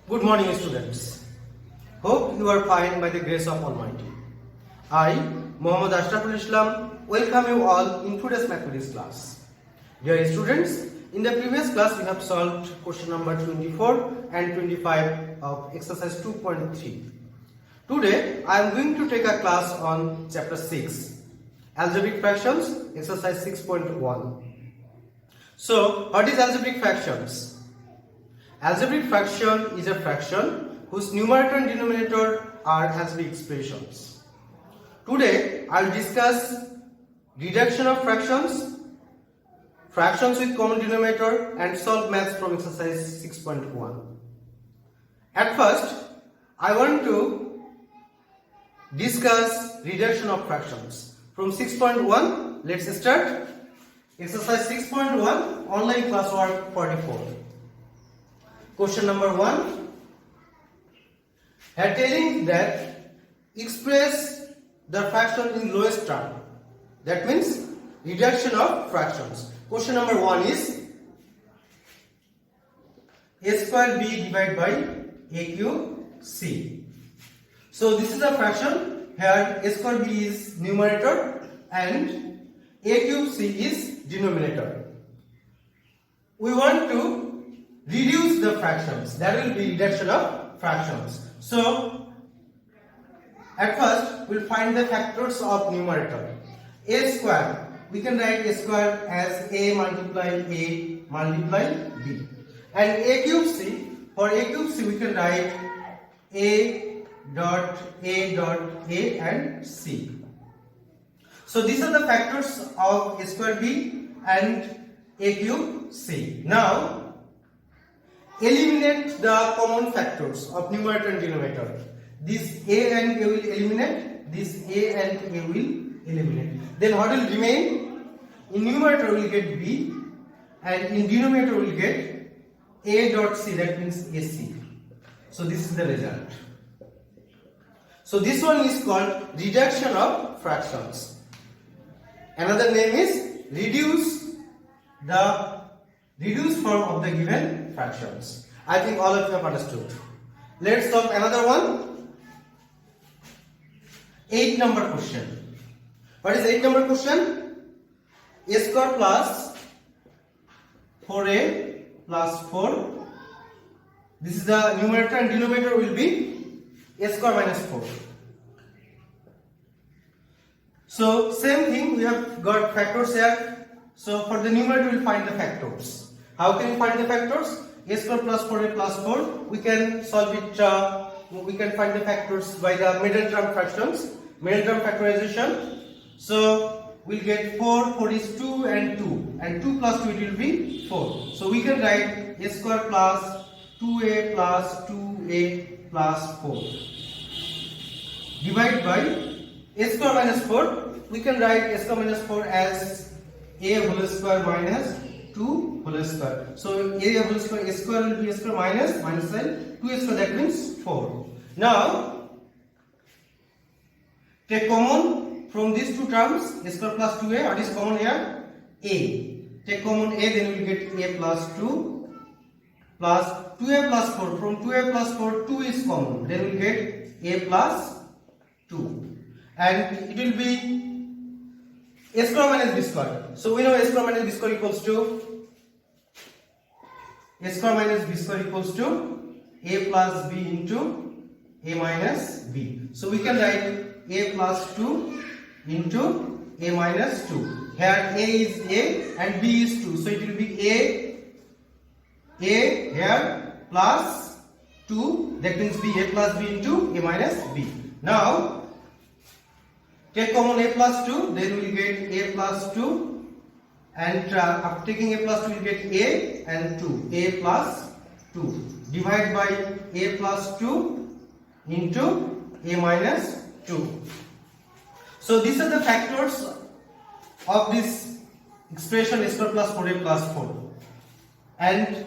Good morning, students. Hope you are fine by the grace of Almighty. I, Mohammad Ashraful Islam, welcome you all in today's mathematics class. Dear students, in the previous class we have solved question number 24 and 25 of exercise 2.3. Today I am going to take a class on chapter 6, algebraic fractions, exercise 6.1. So, what is algebraic fractions? Algebraic fraction is a fraction whose numerator and denominator are algebraic expressions. Today, I will discuss reduction of fractions, fractions with common denominator, and solve maths from exercise 6.1. At first, I want to discuss reduction of fractions. From 6.1, let's start. Exercise 6.1, online classwork 44. Question number 1. Here telling that express the fraction in lowest term. That means reduction of fractions. Question number 1 is a square b divided by a cube c. So this is a fraction. Here a square b is numerator and a cube c is denominator. We want to reduce the fractions. That will be reduction of fractions. So, at first, we'll find the factors of numerator. A square, we can write a square as a multiply b. And a cube c, for a cube c, we can write a dot a and c. So, these are the factors of a square b and a cube c. Now, eliminate the common factors of numerator and denominator. This a and a will eliminate, this a and a will eliminate. Then what will remain? In numerator we will get b and in denominator we will get a dot c, that means ac. So this is the result. So this one is called reduction of fractions. Another name is reduced form of the given fractions. I think all of you have understood. Let's solve another one. 8 number question. What is 8 number question? A square plus 4a plus 4. This is the numerator and denominator will be a square minus 4. So same thing, we have got factors here. So for the numerator we will find the factors. How can we find the factors? A square plus 4a plus 4. We can solve it, we can find the factors by the middle term fractions, middle term factorization. So we'll get 4 is 2 and 2 plus 2 it will be 4. So we can write a square plus 2a plus 2a plus 4. Divide by a square minus 4. We can write a square minus 4 as a whole square minus 2 whole square. So a whole square, a square will be a square minus sign, 2 square, that means 4. Now take common from these two terms, a square plus 2a. What is common here? A. Take common a, then we will get a plus 2 plus 2a plus 4. From 2a plus 4, 2 is common. Then we will get a plus 2. And it will be a square minus b square. So we know a square minus b square equals to a square minus b square equals to a plus b into a minus b. So we can write a plus 2 into a minus 2. Here a is a and b is 2. So it will be a here plus 2, that means b, a plus b into a minus b. Now take common a plus 2, then we will get a plus 2, and after taking a plus 2 we will get a and 2, a plus 2. Divide by a plus 2 into a minus 2. So these are the factors of this expression a square plus 4a plus 4. And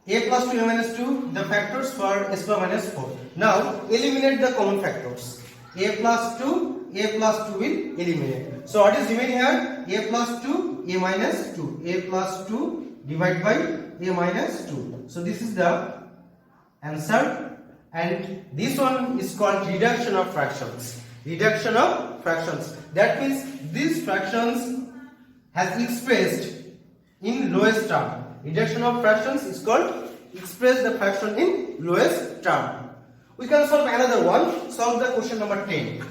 a plus 2, a minus 2, the factors for a square minus 4. Now eliminate the common factors. A plus 2 will eliminate. So what is remaining here? A plus 2, a minus 2. A plus 2 divided by a minus 2. So this is the answer. And this one is called reduction of fractions. Reduction of fractions. That means these fractions has expressed in lowest term. Reduction of fractions is called express the fraction in lowest term. We can solve another one. Solve the question number 10.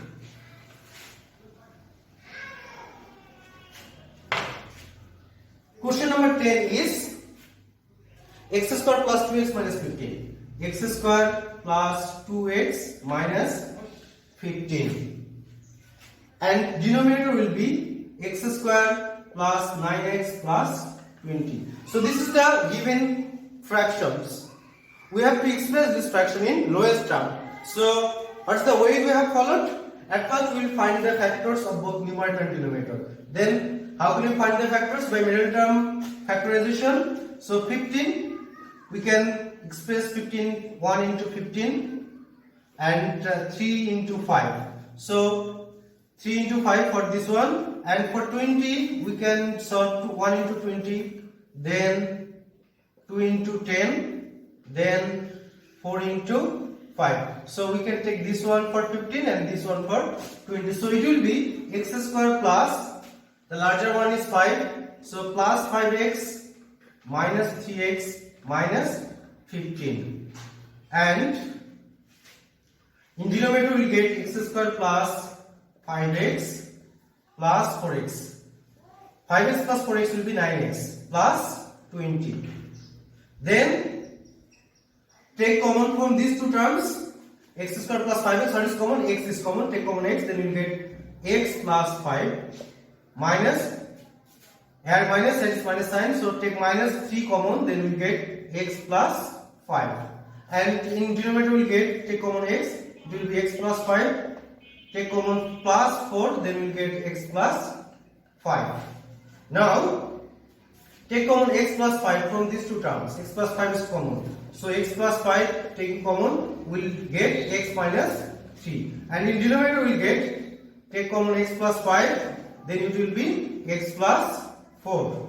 Question number 10 is x square plus 2x minus 15. X square plus 2x minus 15. And denominator will be x square plus 9x plus 20. So this is the given fractions. We have to express this fraction in lowest term. So what's the way we have followed? At first we will find the factors of both numerator and denominator. Then how can we find the factors? By middle term factorization. So 15, we can express 15, 1 into 15 and 3 into 5. So 3 into 5 for this one, and for 20 we can solve 1 into 20, then 2 into 10, then 4 into 5. So we can take this one for 15 and this one for 20. So it will be x square plus, the larger one is 5, so plus 5x minus 3x minus 15. And in denominator we will get x square plus 5x plus 4x. 5x plus 4x will be 9x plus 20. Then take common from these two terms. X square plus 5x, what is common? X is common. Take common x, then you will get x plus 5 minus, add minus, that is minus sign. So take minus 3 common, then you will get x plus 5. And in denominator we will get, take common x, it will be x plus 5. Take common plus 4, then we will get x plus 5. Now take common x plus 5 from these two terms. X plus 5 is common. So x plus 5 taking common will get x minus 3. And in denominator we will get, take common x plus 5, then it will be x plus 4.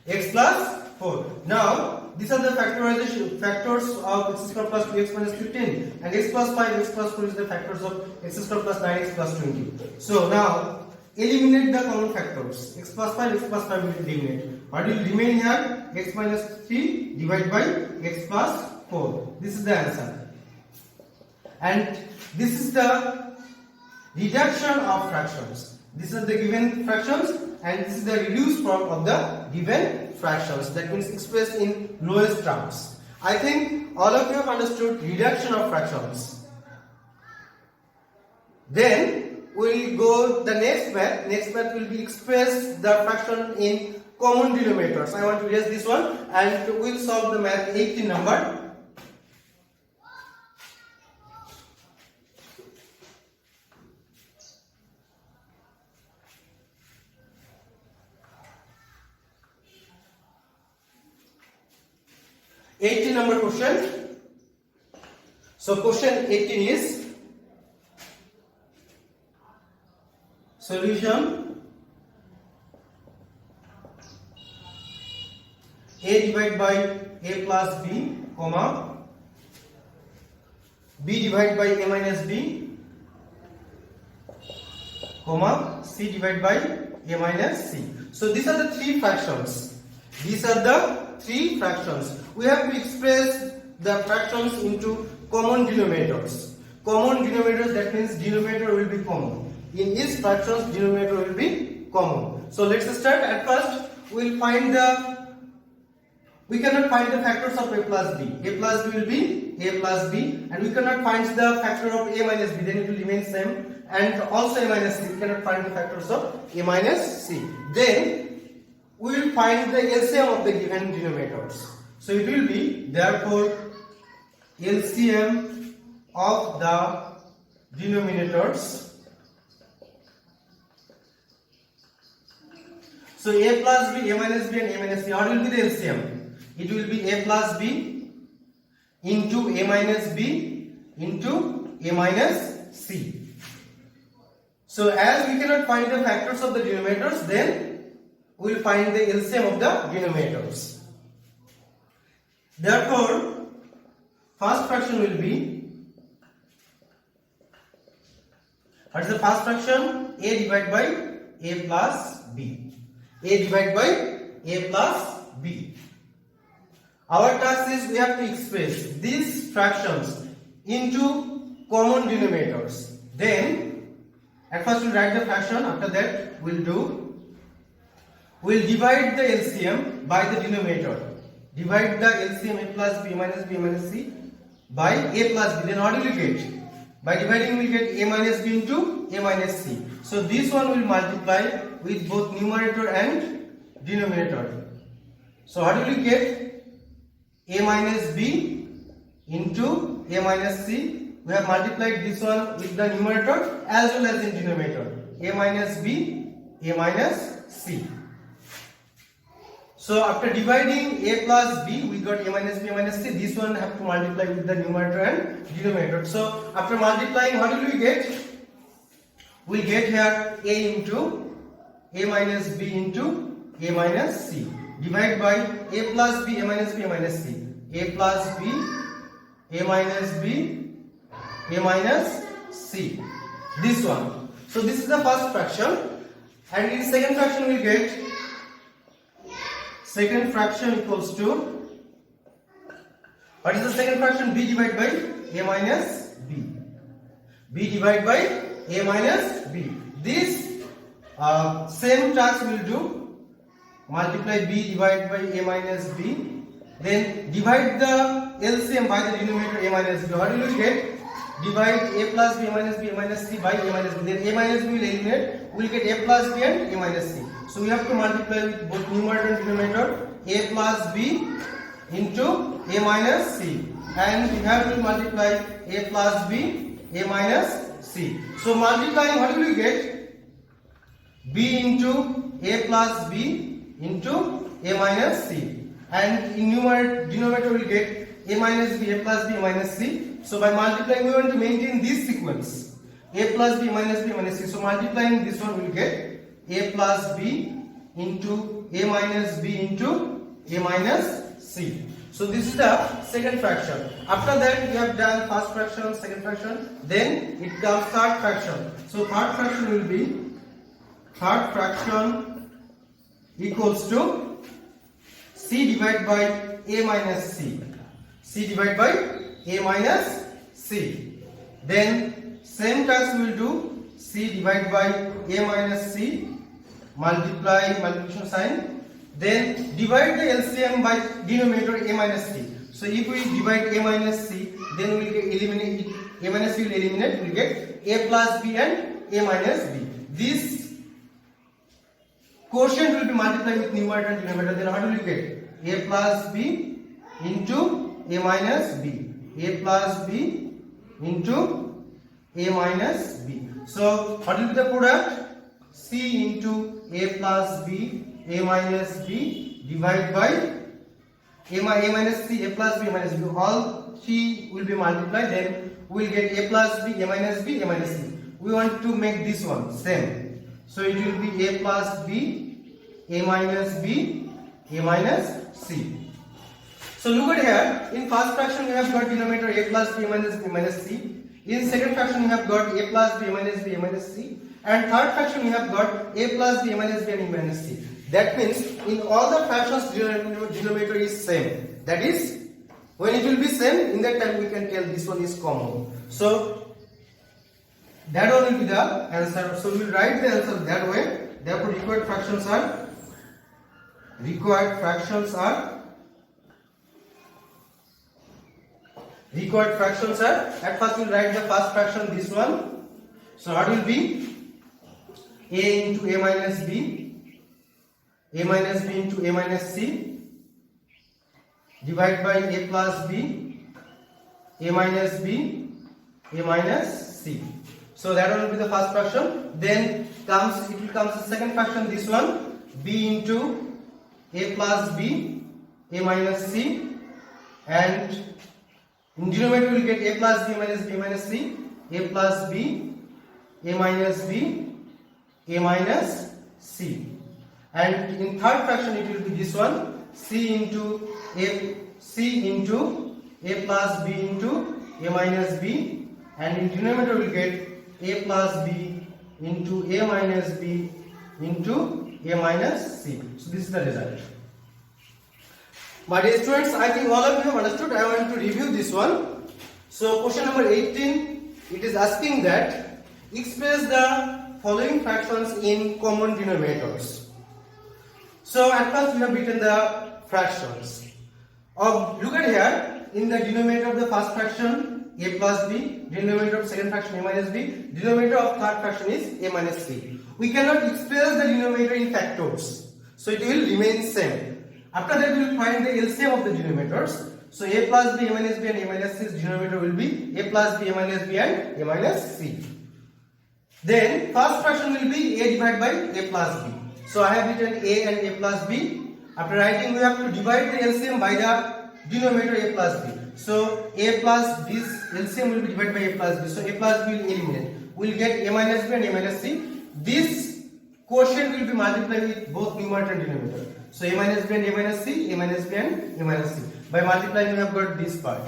X plus 4. Now these are the factors of x square plus 2x minus 15, and x plus 5, x plus 4 is the factors of x square plus 9x plus 20. So now eliminate the common factors. X plus 5, x plus 5 will eliminate. What will remain here? X minus 3 divided by x plus 4. This is the answer. And this is the reduction of fractions. These are the given fractions, and this is the reduced form of the given fractions. That means expressed in lowest terms. I think all of you have understood reduction of fractions. Then we will go the next math. Next math will be express the fraction in common denominators. I want to erase this one and we will solve the math 18 number. Number question. So question 18 is solution a divided by a plus b, comma b divided by a minus b, comma c divided by a minus c. So these are the three fractions. These are the three fractions. We have to express the fractions into common denominators. Common denominators, that means denominator will be common. In each fractions, denominator will be common. So let's start. At first, we will find we cannot find the factors of a plus b. A plus b will be a plus b, and we cannot find the factor of a minus b, then it will remain same. And also a minus c, we cannot find the factors of a minus c. Then we will find the LCM of the given denominators. So it will be, therefore, LCM of the denominators. So a plus b, a minus b and a minus c, what will be the LCM? It will be a plus b into a minus b into a minus c. So as we cannot find the factors of the denominators, then we will find the LCM of the denominators. Therefore, first fraction will be, what is the first fraction? A divided by A plus B. A divided by A plus B. Our task is we have to express these fractions into common denominators. Then at first we'll write the fraction, after that we'll divide the LCM by the denominator. Divide the LCM A plus B minus C by A plus B. Then what will you get? By dividing we will get A minus B into A minus C. So this one will multiply with both numerator and denominator. So what will you get? A minus B into A minus C. We have multiplied this one with the numerator as well as in denominator. A minus B, A minus C. So after dividing A plus B, we got A minus B, A minus C. This one have to multiply with the numerator and denominator. So after multiplying, what will we get? We get here A into A minus B into A minus C. Divide by A plus B, A minus B, A minus C. A plus B, A minus B, A minus C. This one. So this is the first fraction. And in second fraction we get second fraction equals to, what is the second fraction? B divided by A minus B. B divided by A minus B. This same task we will do. Multiply B divided by A minus B. Then divide the LCM by the denominator A minus B. What will you get? Divide A plus B, A minus B, A minus C by A minus B. Then A minus B will eliminate. We will get A plus B and A minus C. So we have to multiply with both numerator and denominator. A plus B into A minus C. And we have to multiply A plus B, A minus C. So multiplying, what will you get? B into A plus B into A minus C, and in denominator we will get A minus B, A plus B, A minus C. So by multiplying we want to maintain this sequence, A plus B minus B minus C. So multiplying this one we will get A plus B into A minus B into A minus C. So this is the second fraction. After that we have done first fraction, second fraction, then it comes third fraction. So third fraction will be, third fraction equals to C divided by A minus C. C divided by A minus C. Then same task we will do, C divided by A minus C, multiplication sign. Then divide the LCM by denominator A minus C. So if we divide A minus C, then we will eliminate it. A minus C will eliminate, we will get A plus B and A minus B. This quotient will be multiplied with numerator and denominator. Then what will you get? A plus B into A minus B. A plus B into A minus B. So what will be the product? C into A plus B, A minus B divided by A minus C, A plus B, A minus B. All three will be multiplied. Then we will get A plus B, A minus B, A minus C. We want to make this one same. So it will be A plus B, A minus B, A minus C. So look at here. In first fraction we have got denominator A plus B, A minus B, A minus C. In second fraction we have got A plus B, A minus B, A minus C. And third fraction we have got A plus B, A minus B and A minus C. That means in all the fractions denominator is same. That is, when it will be same, in that time we can tell this one is common. So that one will be the answer. So we will write the answer that way. Therefore required fractions are at first we will write the first fraction, this one. So what will be? A into A minus B, A minus B into A minus C, divided by A plus B, A minus B, A minus C. So that one will be the first fraction. Then it will come the second fraction, this one, B into A plus B, A minus C, and in denominator we will get A plus B minus B minus C, A plus B, A minus B, A minus C. And in third fraction it will be this one, C into a plus b into a minus b, and in denominator we will get a plus b into a minus b into a minus c. So this is the result. My dear students, I think all of you have understood. I want to review this one. So question number 18, it is asking that express the following fractions in common denominators. So at first we have written the fractions. Look at here, in the denominator of the first fraction a plus b, denominator of second fraction a minus b, denominator of third fraction is a minus c. We cannot express the denominator in factors, so it will remain same. After that we will find the LCM of the denominators. So a plus b, a minus b and a minus c's denominator will be a plus b, a minus b and a minus c. Then first fraction will be a divided by a plus b. So I have written a and a plus b. After writing, we have to divide the LCM by the denominator a plus b. So a plus b's LCM will be divided by a plus b. So a plus b will eliminate. We will get a minus b and a minus c. This quotient will be multiplied with both numerator and denominator. So a minus b and a minus c, a minus b and a minus c. By multiplying, we have got this part.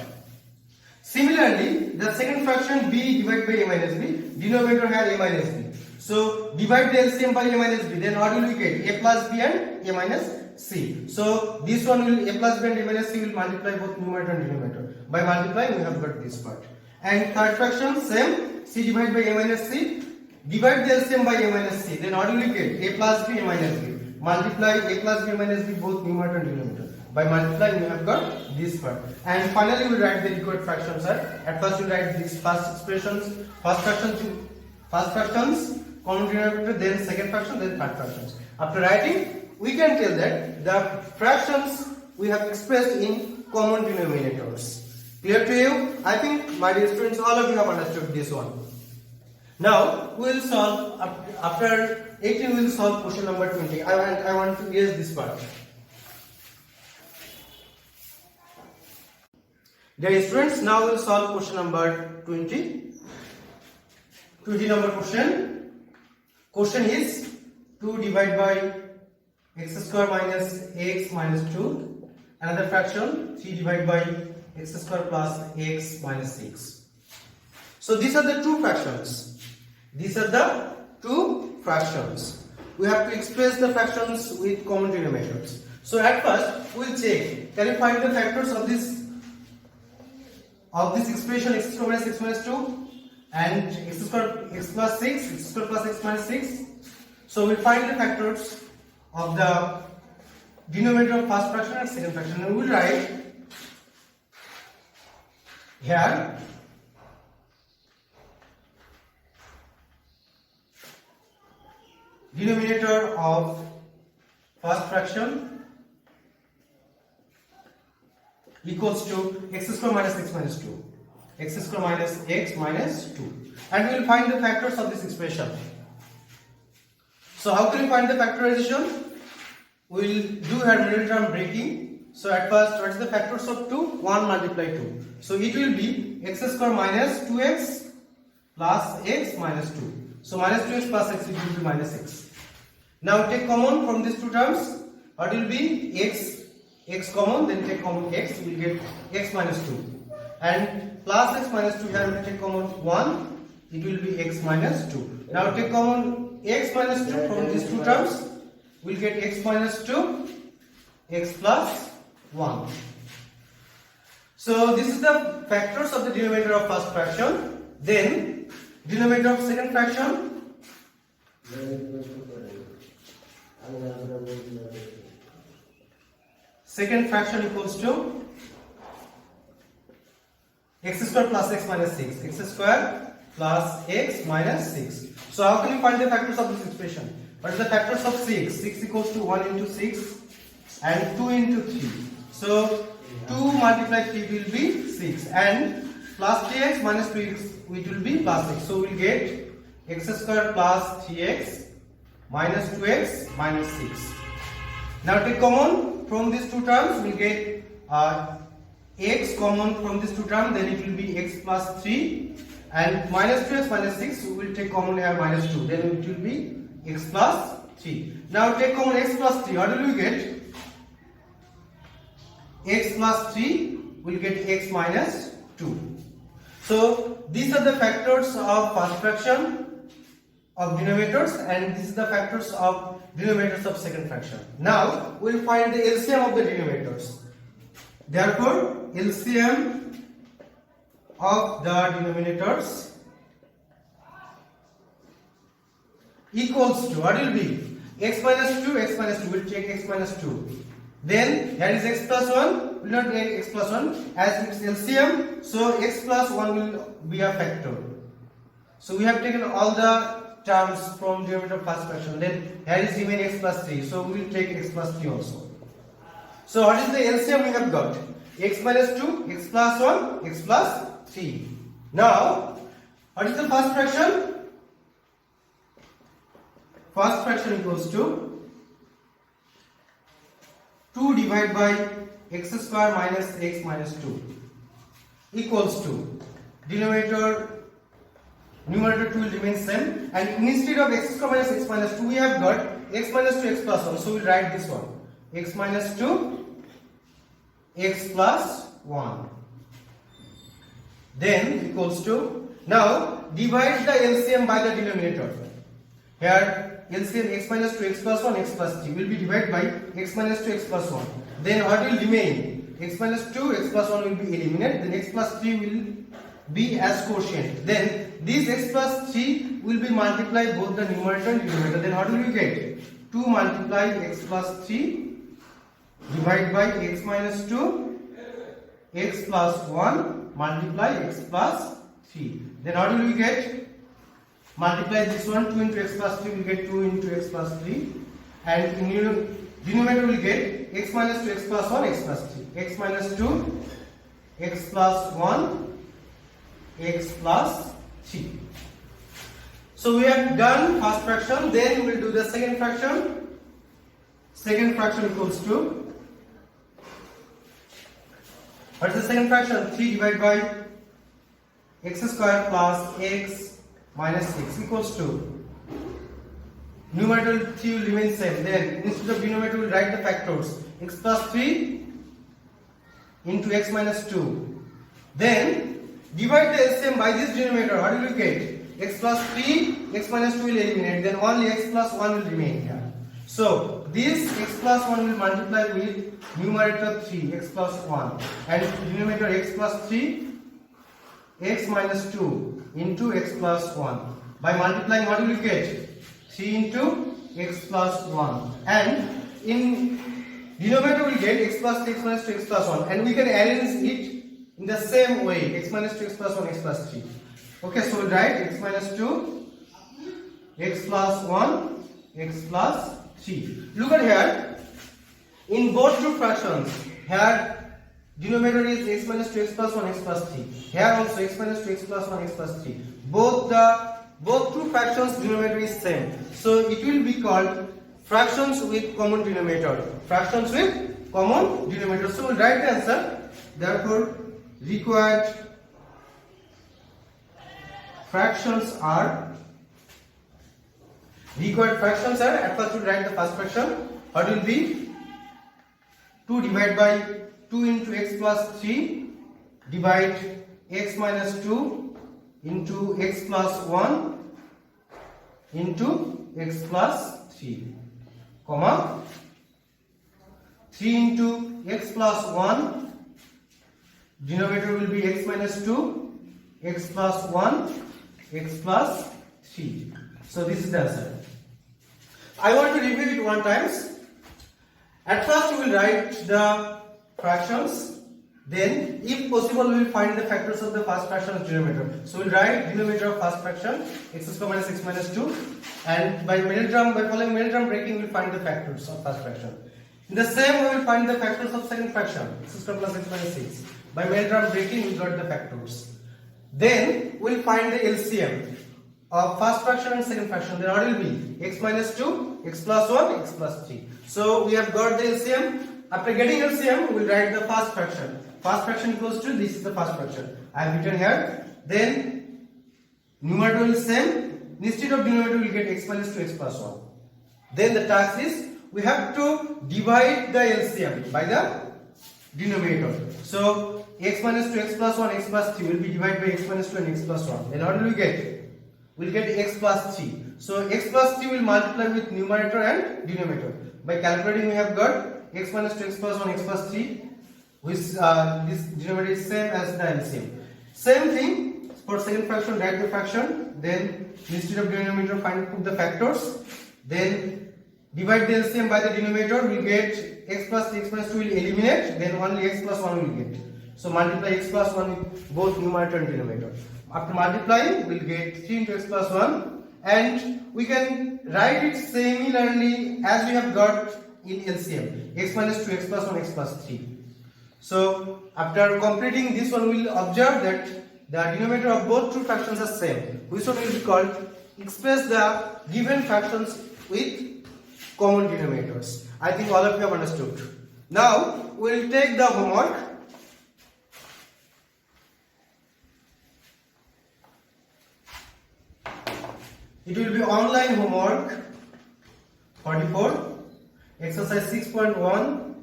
Similarly, the second fraction b divided by a minus b, denominator had a minus b. So divide the LCM by a minus b, then what will we get? A plus b and a minus c. So this one will a plus b and a minus c will multiply both numerator and denominator. By multiplying, we have got this part. And third fraction same, c divided by a minus c, divide the LCM by a minus c, then what will we get? A plus b, a minus b. Multiply a plus b, a minus b both numerator and denominator. By multiplying, we have got this part. And finally, we write the required fractions. At first, we write these first expressions, first fractions, common denominator, then second fraction, then third fractions. After writing, we can tell that the fractions we have expressed in common denominators. Clear to you? I think, my dear students, all of you have understood this one. Now, we will solve, after 18, we will solve question number 20. I want to erase this part. Dear students, now we will solve question number 20. 20 number question. Question is 2 divided by x square minus x minus 2. Another fraction 3 divided by x square plus x minus 6. So these are the two fractions. These are the two fractions. We have to express the fractions with common denominators. So at first we will check. Can you find the factors of this expression x square minus x minus 2 and x square x plus 6, x square plus x minus 6. So we find the factors of the denominator of first fraction and second fraction, and we will write here denominator of first fraction equals to x square minus x minus 2, x square minus x minus 2, and we will find the factors of this expression. So how can we find the factorization? We will do here middle term breaking. So at first, what is the factors of 2? 1 multiply 2. So it will be x square minus 2x plus x minus 2. So minus 2x plus x, it will be minus x. Now take common from these two terms. What will be x common, then take common x, we will get x minus 2. And plus x minus 2 here, we will take common 1, it will be x minus 2. Now take common x minus 2 from these two terms, we will get x minus 2, x plus 1. So this is the factors of the denominator of first fraction. Then denominator of second fraction. Second fraction equals to x square plus x minus 6. X square plus x minus 6. So how can you find the factors of this expression? What is the factors of 6? 6 equals to 1 into 6 and 2 into 3. So 2 multiplied 3 will be 6, and plus 3x minus 2x, it will be plus 6. So we will get x square plus 3x minus 2x minus 6. Now take common from these two terms, we will get x common from these two terms, then it will be x plus 3, and minus 2x minus 6, we will take common here minus 2, then it will be x plus 3. Now take common x plus 3, what will we get? X plus 3 we'll get x minus 2. So these are the factors of first fraction of denominators, and this is the factors of denominators of second fraction. Now we'll find the LCM of the denominators. Therefore, LCM of the denominators equals to, what will be? X minus 2, x minus 2. We'll take x minus 2. Then that is x plus 1. We'll not take x plus 1 as it's LCM. So x plus 1 will be a factor. So we have taken all the terms from denominator of first fraction. Then here is remain x plus 3. So we will take x plus 3 also. So what is the LCM we have got? X minus 2, x plus 1, x plus 3. Now, what is the first fraction? First fraction equals to 2 divided by x square minus x minus 2 equals to numerator 2 will remain same, and instead of x square minus x minus 2 we have got x minus 2 x plus 1. So we write this one, x minus 2 x plus 1, then equals to, now divide the LCM by the denominator. Here LCM x minus 2 x plus 1 x plus 3 will be divided by x minus 2 x plus 1. Then what will remain? X minus 2 x plus 1 will be eliminated. Then x plus 3 will be as quotient. Then this x plus 3 will be multiplied both the numerator and denominator. Then what will you get? 2 multiply x plus 3 divided by x minus 2 x plus 1 multiply x plus 3. Then what will you get? Multiply this one, 2 into x plus 3 will get 2 into x plus 3, and in denominator will get x minus 2 x plus 1 x plus 3, x minus 2 x plus 1 x plus 3. So we have done first fraction. Then we will do the second fraction. Second fraction equals to, what is the second fraction? 3 divided by x square plus x minus 6 equals to, numerator 3 will remain same. Then instead of denominator we will write the factors, x plus 3 into x minus 2. Then divide the LCM by this denominator. What will you get? X plus 3 x minus 2 will eliminate, then only x plus 1 will remain here. So this x plus 1 will multiply with numerator 3 x plus 1 and denominator x plus 3 x minus 2 into x plus 1. By multiplying, what will you get? 3 into x plus 1, and in denominator we will get x plus 3 x minus 2 x plus 1, and we can arrange it in the same way, x minus 2 x plus 1 x plus 3. Okay, so we'll write x minus 2 x plus 1 x plus 3. Look at here, in both two fractions, here denominator is x minus 2 x plus 1 x plus 3. Here also x minus 2 x plus 1 x plus 3. Both two fractions denominator is same. So it will be called fractions with common denominator. Fractions with common denominator. So we'll write the answer. Therefore, required fractions are, at first we'll write the first fraction. What will be? 2 divided by 2 into x plus 3 divide x minus 2 into x plus 1 into x plus 3, comma 3 into x plus 1, denominator will be x minus 2 x plus 1 x plus 3. So this is the answer. I want to review it one times. At first we will write the fractions, then if possible we will find the factors of the first fraction of denominator. So we will write denominator of first fraction x square minus x minus 2, and by following middle term breaking we will find the factors of first fraction. In the same way we will find the factors of second fraction, x square plus x minus 6. By middle term breaking we got the factors. Then we will find the LCM of first fraction and second fraction. Then what will be? X minus 2 x plus 1 x plus 3. So we have got the LCM. After getting LCM, we will write the first fraction. First fraction equals to, this is the first fraction. I have written here. Then numerator is same. Instead of denominator, we will get x minus 2 x plus 1. Then the task is, we have to divide the LCM by the denominator. So x minus 2x plus 1 x plus 3 will be divided by x minus 2 and x plus 1. Then what will we get? We'll get x plus 3. So x plus 3 will multiply with numerator and denominator. By calculating we have got x minus 2 x plus 1 x plus 3, which this denominator is same as the LCM. Same thing for second fraction, write the fraction, then instead of denominator put the factors, then divide the LCM by the denominator, we get x plus 3 x minus 2 will eliminate, then only x plus 1 will get. So multiply x plus 1 with both numerator and denominator. After multiplying, we'll get 3 into x plus 1, and we can write it similarly as we have got in LCM, x minus 2 x plus 1 x plus 3. So after completing this one, we will observe that the denominator of both two fractions are same. Which one will be called? Express the given fractions with common denominators. I think all of you have understood. Now we will take the homework. It will be online homework 44, exercise 6.1,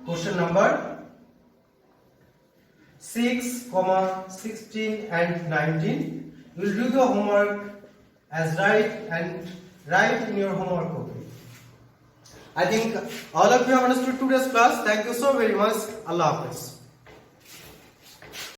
question number 6, 16 and 19. You will do the homework as write in your homework copy. I think all of you have understood today's class. Thank you so very much. Allah Hafiz.